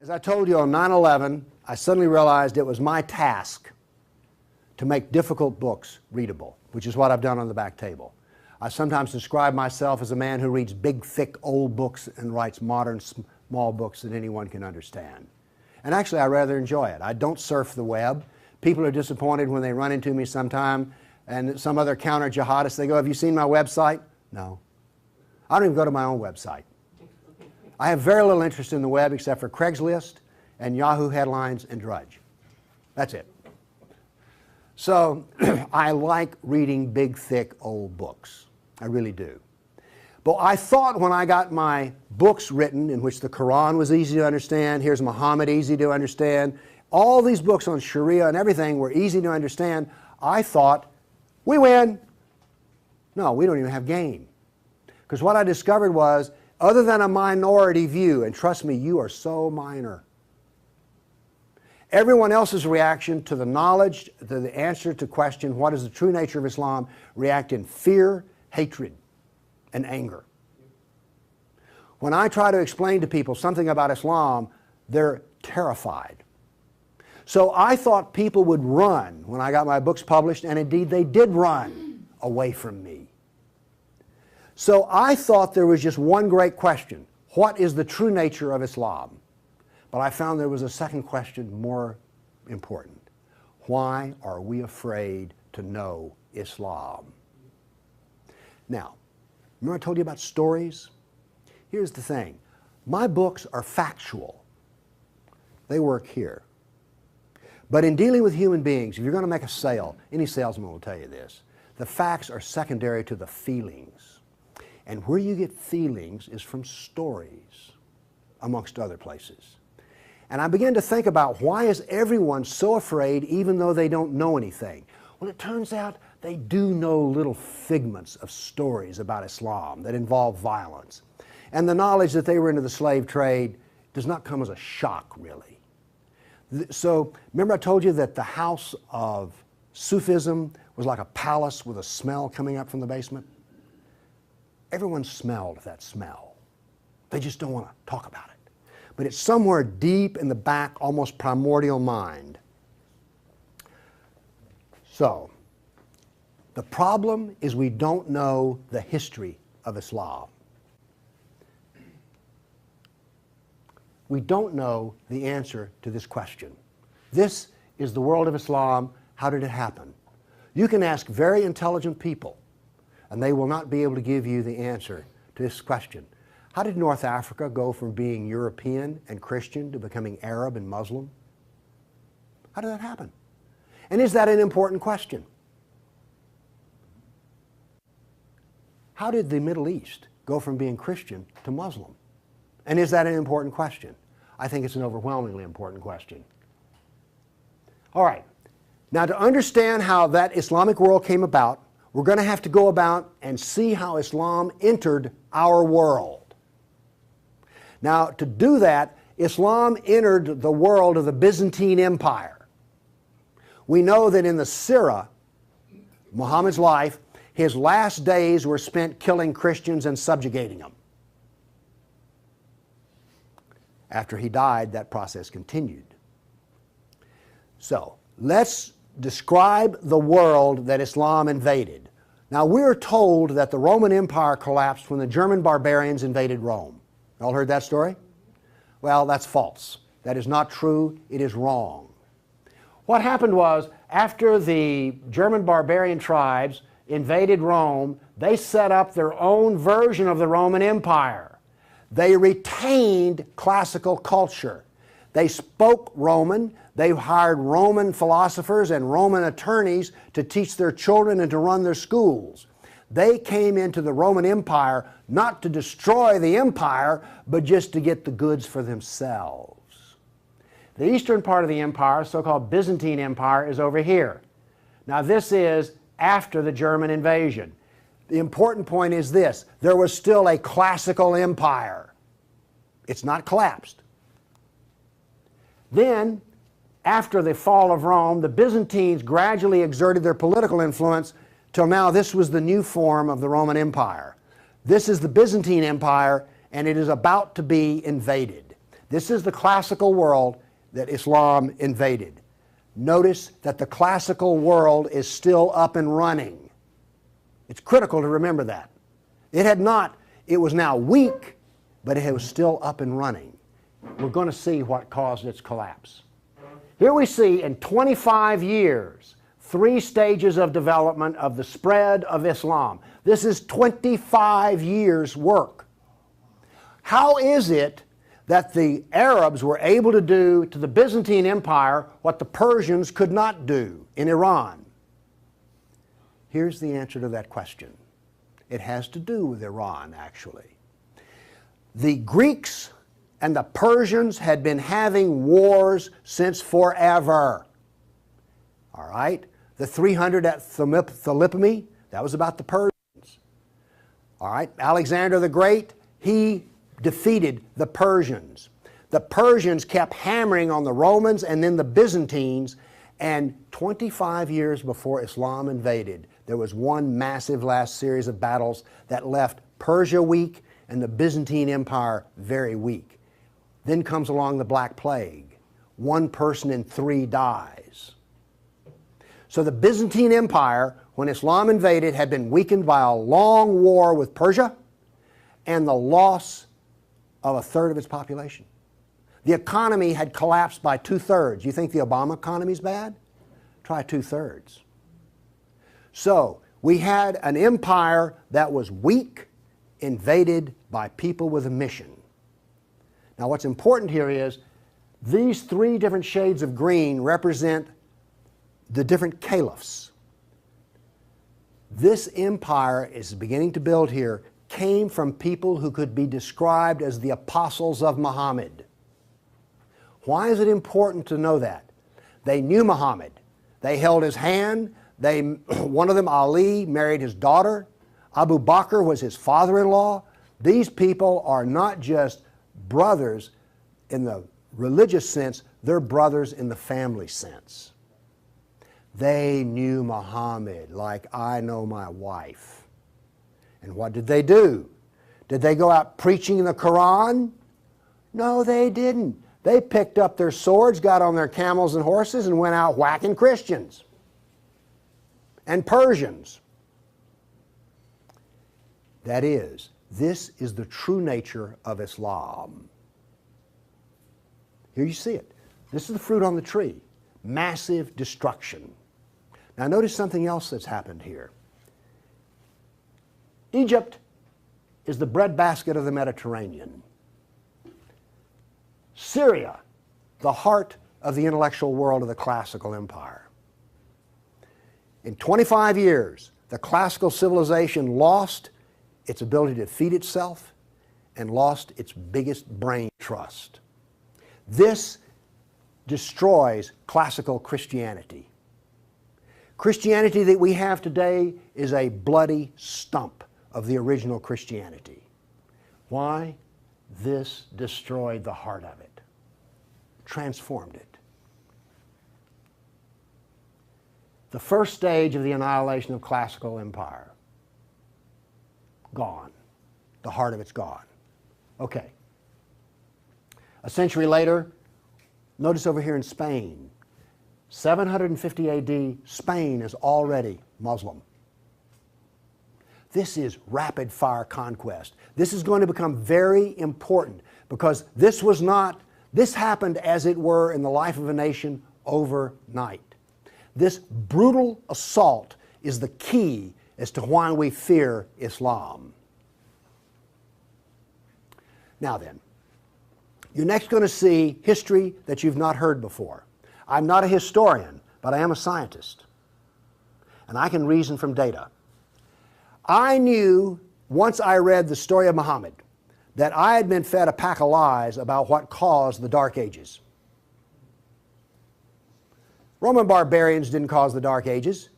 As I told you on 9/11, I suddenly realized it was my task to make difficult books readable, which is what I've done on the back table. I sometimes describe myself as a man who reads big, thick, old books and writes modern, small books that anyone can understand. And actually, I rather enjoy it. I don't surf the web. People are disappointed when they run into me sometime and some other counter-jihadist, they go, "Have you seen my website?" No. I don't even go to my own website. I have very little interest in the web except for Craigslist and Yahoo headlines and Drudge. That's it. So I like reading big, thick, old books. I really do. But I thought when I got my books written, in which the Quran was easy to understand, here's Muhammad, easy to understand, all these books on Sharia and everything were easy to understand, I thought, we win. No, we don't even have game. Because what I discovered was, other than a minority view, and trust me, you are so minor, everyone else's reaction to the knowledge, to the answer to question, what is the true nature of Islam, react in fear, hatred, and anger. When I try to explain to people something about Islam, they're terrified. So I thought people would run when I got my books published, and indeed they did run away from me. So I thought there was just one great question: what is the true nature of Islam? But I found there was a second question more important. Why are we afraid to know Islam? Now, remember I told you about stories? Here's the thing. My books are factual. They work here. But in dealing with human beings, if you're going to make a sale, any salesman will tell you this, the facts are secondary to the feelings. And where you get feelings is from stories, amongst other places. And I began to think about, why is everyone so afraid even though they don't know anything? Well, it turns out they do know little figments of stories about Islam that involve violence. And the knowledge that they were into the slave trade does not come as a shock, really. So, remember I told you that the house of Sufism was like a palace with a smell coming up from the basement? Everyone smelled that smell. They just don't want to talk about it. But it's somewhere deep in the back, almost primordial mind. So, the problem is we don't know the history of Islam. We don't know the answer to this question. This is the world of Islam. How did it happen? You can ask very intelligent people, and they will not be able to give you the answer to this question. How did North Africa go from being European and Christian to becoming Arab and Muslim? How did that happen? And is that an important question? How did the Middle East go from being Christian to Muslim? And is that an important question? I think it's an overwhelmingly important question. All right. Now, to understand how that Islamic world came about, we're going to have to go about and see how Islam entered our world. Now, to do that, Islam entered the world of the Byzantine Empire. We know that in the Sirah, Muhammad's life, his last days were spent killing Christians and subjugating them. After he died, that process continued. So, let's describe the world that Islam invaded. Now, we're told that the Roman Empire collapsed when the German barbarians invaded Rome. Y'all heard that story? Well, that's false. That is not true. It is wrong. What happened was, after the German barbarian tribes invaded Rome, they set up their own version of the Roman Empire. They retained classical culture. They spoke Roman. They hired Roman philosophers and Roman attorneys to teach their children and to run their schools. They came into the Roman Empire not to destroy the empire, but just to get the goods for themselves. The eastern part of the empire, so-called Byzantine Empire, is over here. Now, this is after the German invasion. The important point is this: there was still a classical empire. It's not collapsed. Then, after the fall of Rome, the Byzantines gradually exerted their political influence till now this was the new form of the Roman Empire. This is the Byzantine Empire, and it is about to be invaded. This is the classical world that Islam invaded. Notice that the classical world is still up and running. It's critical to remember that. It was now weak, but it was still up and running. We're going to see what caused its collapse. Here we see in 25 years, 3 stages of development of the spread of Islam. This is 25 years' work. How is it that the Arabs were able to do to the Byzantine Empire what the Persians could not do in Iran? Here's the answer to that question. It has to do with Iran, actually. The Greeks and the Persians had been having wars since forever. All right? The 300 at Thermopylae, that was about the Persians. All right? Alexander the Great, he defeated the Persians. The Persians kept hammering on the Romans and then the Byzantines, and 25 years before Islam invaded, there was one massive last series of battles that left Persia weak and the Byzantine Empire very weak. Then comes along the Black Plague. 1 person in 3 dies. So the Byzantine Empire, when Islam invaded, had been weakened by a long war with Persia and the loss of 1/3 of its population. The economy had collapsed by 2/3. You think the Obama economy is bad? Try 2/3. So we had an empire that was weak, invaded by people with a mission. Now what's important here is these 3 different shades of green represent the different caliphs. This empire is beginning to build here came from people who could be described as the apostles of Muhammad. Why is it important to know that? They knew Muhammad. They held his hand. One of them, Ali, married his daughter. Abu Bakr was his father-in-law. These people are not just brothers in the religious sense, they're brothers in the family sense. They knew Muhammad like I know my wife. And what did they do? Did they go out preaching the Quran? No, they didn't. They picked up their swords, got on their camels and horses, and went out whacking Christians and Persians. That is, this is the true nature of Islam. Here you see it. This is the fruit on the tree. Massive destruction. Now notice something else that's happened here. Egypt is the breadbasket of the Mediterranean. Syria, the heart of the intellectual world of the classical empire. In 25 years, the classical civilization lost its ability to feed itself and lost its biggest brain trust. This destroys classical Christianity. Christianity that we have today is a bloody stump of the original Christianity. Why? This destroyed the heart of it, transformed it. The first stage of the annihilation of classical empire, gone. The heart of it's gone. Okay. A century later, notice over here in Spain, 750 AD, Spain is already Muslim. This is rapid fire conquest. This is going to become very important because this happened as it were in the life of a nation overnight. This brutal assault is the key as to why we fear Islam. Now then, you're next going to see history that you've not heard before. I'm not a historian, but I am a scientist. And I can reason from data. I knew, once I read the story of Muhammad, that I had been fed a pack of lies about what caused the Dark Ages. Roman barbarians didn't cause the Dark Ages.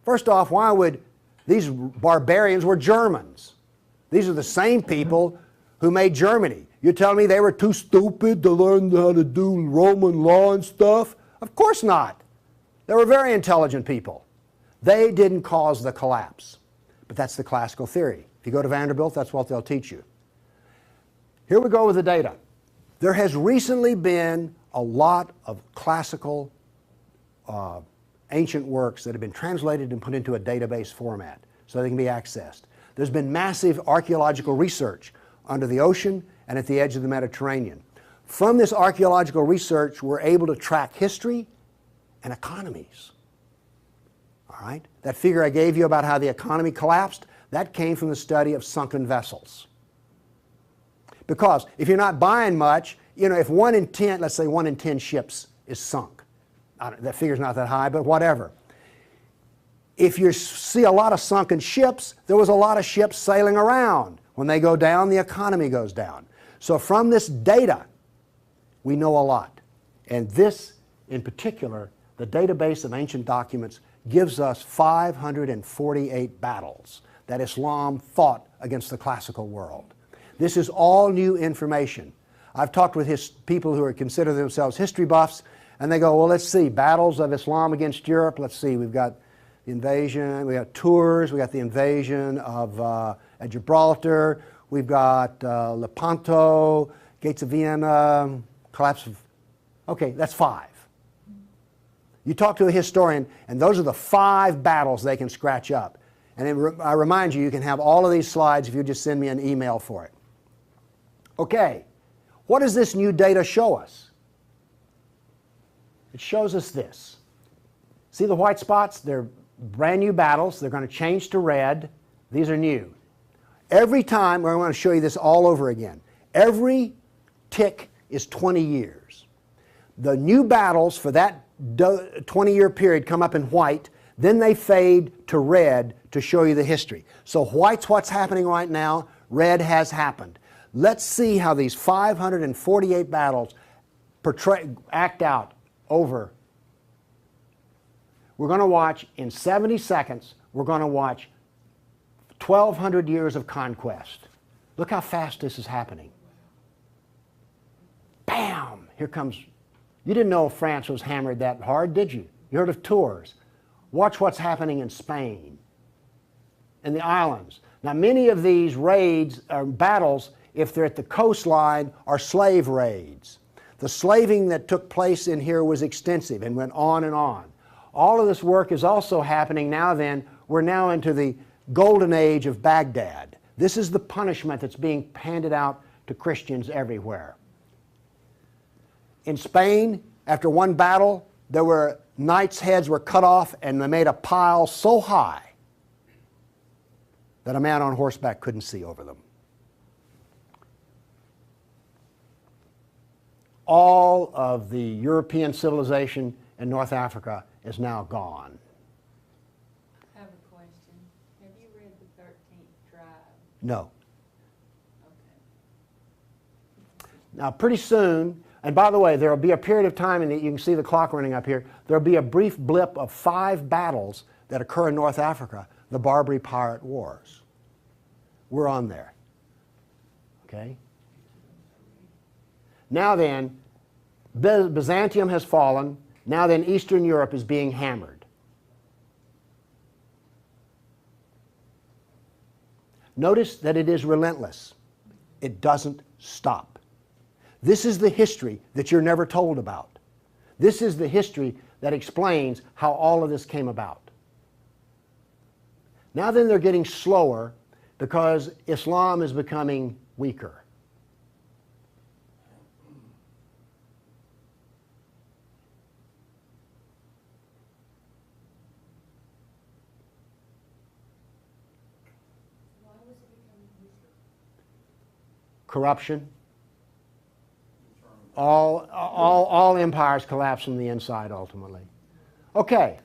First off, why would these barbarians were Germans? These are the same people who made Germany. You're telling me they were too stupid to learn how to do Roman law and stuff? Of course not. They were very intelligent people. They didn't cause the collapse. But that's the classical theory. If you go to Vanderbilt, that's what they'll teach you. Here we go with the data. There has recently been a lot of classical ancient works that have been translated and put into a database format so they can be accessed. There's been massive archaeological research under the ocean and at the edge of the Mediterranean. From this archaeological research, we're able to track history and economies. All right? That figure I gave you about how the economy collapsed, that came from the study of sunken vessels. Because if you're not buying much, you know, if 1 in 10, let's say 1 in 10 ships is sunk, that figure's not that high, but whatever. If you see a lot of sunken ships, there was a lot of ships sailing around. When they go down, the economy goes down. So from this data, we know a lot. And this, in particular, the database of ancient documents, gives us 548 battles that Islam fought against the classical world. This is all new information. I've talked with people who consider themselves history buffs, and they go, well, let's see, battles of Islam against Europe. Let's see, we've got the invasion, we got Tours, we got the invasion of at Gibraltar, we've got Lepanto, Gates of Vienna, collapse of, okay, that's 5. You talk to a historian, and those are the 5 battles they can scratch up. And I remind you, you can have all of these slides if you just send me an email for it. Okay, what does this new data show us? It shows us this. See the white spots? They're brand new battles. They're going to change to red. These are new. Every time, I want to show you this all over again, every tick is 20 years. The new battles for that 20-year period come up in white, then they fade to red to show you the history. So white's what's happening right now, red has happened. Let's see how these 548 battles act out over. We're going to watch, in 70 seconds, we're going to watch 1,200 years of conquest. Look how fast this is happening. Bam! Here comes. You didn't know France was hammered that hard, did you? You heard of Tours. Watch what's happening in Spain, in the islands. Now, many of these raids or battles, if they're at the coastline, are slave raids. The slaving that took place in here was extensive and went on and on. All of this work is also happening now then. We're now into the golden age of Baghdad. This is the punishment that's being handed out to Christians everywhere. In Spain, after one battle, there were knights' heads were cut off, and they made a pile so high that a man on horseback couldn't see over them. All of the European civilization in North Africa is now gone. I have a question. Have you read the 13th Tribe? No. Okay. Now, pretty soon, and by the way, there will be a period of time, and you can see the clock running up here, there will be a brief blip of 5 battles that occur in North Africa, the Barbary Pirate Wars. We're on there. Okay? Now then, Byzantium has fallen. Now then, Eastern Europe is being hammered. Notice that it is relentless. It doesn't stop. This is the history that you're never told about. This is the history that explains how all of this came about. Now then, they're getting slower because Islam is becoming weaker. Corruption. All empires collapse from the inside ultimately. Okay.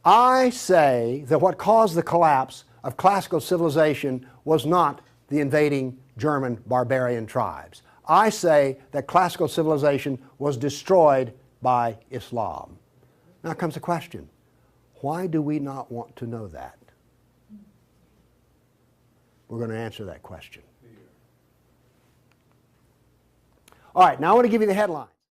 I say that what caused the collapse of classical civilization was not the invading German barbarian tribes. I say that classical civilization was destroyed by Islam. Now comes the question, why do we not want to know that? We're going to answer that question. All right, now I want to give you the headline.